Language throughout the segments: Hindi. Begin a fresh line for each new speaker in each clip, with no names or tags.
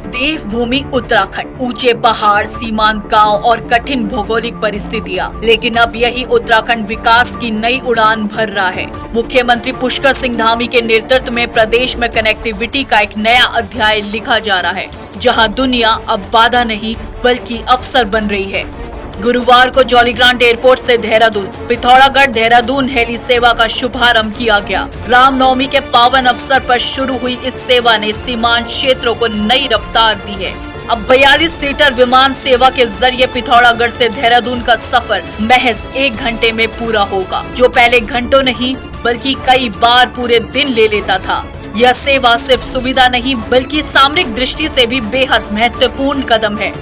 देवभूमि उत्तराखंड, ऊंचे पहाड़, सीमांत गांव और कठिन भौगोलिक परिस्थितियां, लेकिन अब यही उत्तराखंड विकास की नई उड़ान भर रहा है। मुख्यमंत्री पुष्कर सिंह धामी के नेतृत्व में प्रदेश में कनेक्टिविटी का एक नया अध्याय लिखा जा रहा है, जहां दुनिया अब बाधा नहीं बल्कि अवसर बन रही है। गुरुवार को जॉलीग्रांट एयरपोर्ट से देहरादून, पिथौरागढ़ देहरादून हेली सेवा का शुभारंभ किया गया। रामनवमी के पावन अवसर पर शुरू हुई इस सेवा ने सीमांत क्षेत्रों को नई रफ्तार दी है। अब 42 सीटर विमान सेवा के जरिए पिथौरागढ़ से देहरादून का सफर महज 1 घंटे में पूरा होगा, जो पहले घंटों नहीं बल्कि कई बार पूरे दिन ले लेता था। यह सेवा सिर्फ सुविधा नहीं बल्कि सामरिक दृष्टि से भी बेहद महत्वपूर्ण कदम है।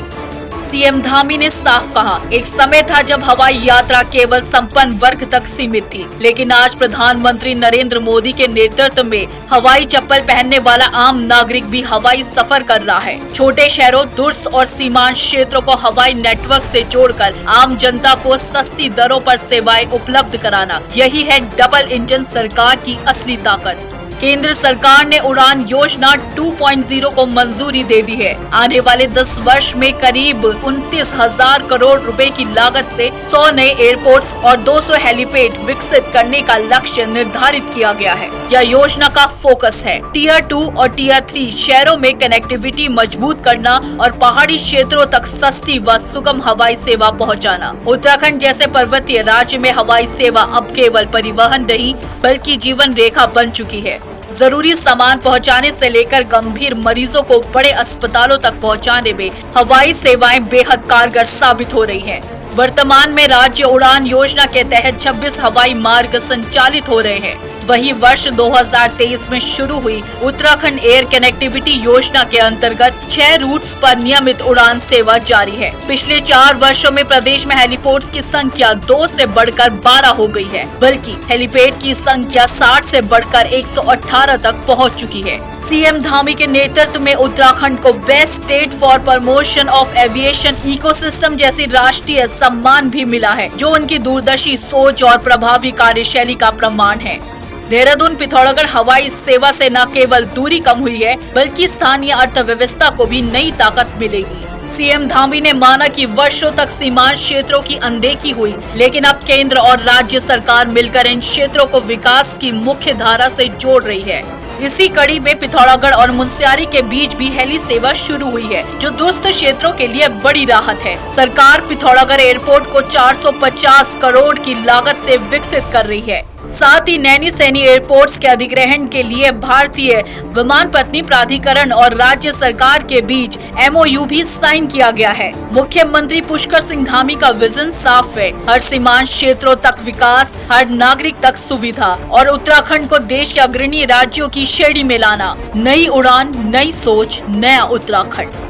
सीएम धामी ने साफ कहा, एक समय था जब हवाई यात्रा केवल संपन्न वर्ग तक सीमित थी, लेकिन आज प्रधानमंत्री नरेंद्र मोदी के नेतृत्व में हवाई चप्पल पहनने वाला आम नागरिक भी हवाई सफर कर रहा है। छोटे शहरों, दूरस्थ और सीमांत क्षेत्रों को हवाई नेटवर्क से जोड़कर आम जनता को सस्ती दरों पर सेवाएं उपलब्ध कराना, यही है डबल इंजन सरकार की असली ताकत। केंद्र सरकार ने उड़ान योजना 2.0 को मंजूरी दे दी है। आने वाले 10 वर्ष में करीब 29,000 करोड़ रुपए की लागत से 100 नए एयरपोर्ट्स और 200 हेलीपैड विकसित करने का लक्ष्य निर्धारित किया गया है। यह योजना का फोकस है टियर 2 और टियर 3 शहरों में कनेक्टिविटी मजबूत करना और पहाड़ी क्षेत्रों तक सस्ती व सुगम हवाई सेवा पहुंचाना। उत्तराखंड जैसे पर्वतीय राज्य में हवाई सेवा अब केवल परिवहन नहीं बल्कि जीवन रेखा बन चुकी है। जरूरी सामान पहुंचाने से लेकर गंभीर मरीजों को बड़े अस्पतालों तक पहुंचाने में हवाई सेवाएं बेहद कारगर साबित हो रही हैं। वर्तमान में राज्य उड़ान योजना के तहत 26 हवाई मार्ग संचालित हो रहे हैं। वही वर्ष 2023 में शुरू हुई उत्तराखंड एयर कनेक्टिविटी योजना के अंतर्गत 6 रूट्स पर नियमित उड़ान सेवा जारी है। पिछले 4 वर्षों में प्रदेश में हेलीपोर्ट्स की संख्या 2 से बढ़कर 12 हो गई है, बल्कि हेलीपैड की संख्या 60 से बढ़कर 118 तक पहुंच चुकी है। सीएम धामी के नेतृत्व में उत्तराखंड को best state for promotion of aviation ecosystem जैसी राष्ट्रीय सम्मान भी मिला है, जो उनकी दूरदर्शी सोच और प्रभावी कार्यशैली का प्रमाण है। देहरादून पिथौरागढ़ हवाई सेवा से न केवल दूरी कम हुई है बल्कि स्थानीय अर्थव्यवस्था को भी नई ताकत मिलेगी। सीएम धामी ने माना कि वर्षों तक सीमांत क्षेत्रों की अनदेखी हुई, लेकिन अब केंद्र और राज्य सरकार मिलकर इन क्षेत्रों को विकास की मुख्य धारा से जोड़ रही है। इसी कड़ी में पिथौरागढ़ और मुनस्यारी के बीच भी हेली सेवा शुरू हुई है, जो दूरस्थ क्षेत्रों के लिए बड़ी राहत है। सरकार पिथौरागढ़ एयरपोर्ट को 450 करोड़ की लागत से विकसित कर रही है। साथ ही नैनी सैनी एयरपोर्ट्स के अधिग्रहण के लिए भारतीय विमानपत्तन प्राधिकरण और राज्य सरकार के बीच MOU भी साइन किया गया है। मुख्यमंत्री पुष्कर सिंह धामी का विजन साफ है, हर सीमांत क्षेत्रों तक विकास, हर नागरिक तक सुविधा और उत्तराखंड को देश के अग्रणी राज्यों की श्रेणी में लाना। नई उड़ान, नई सोच, नया उत्तराखंड।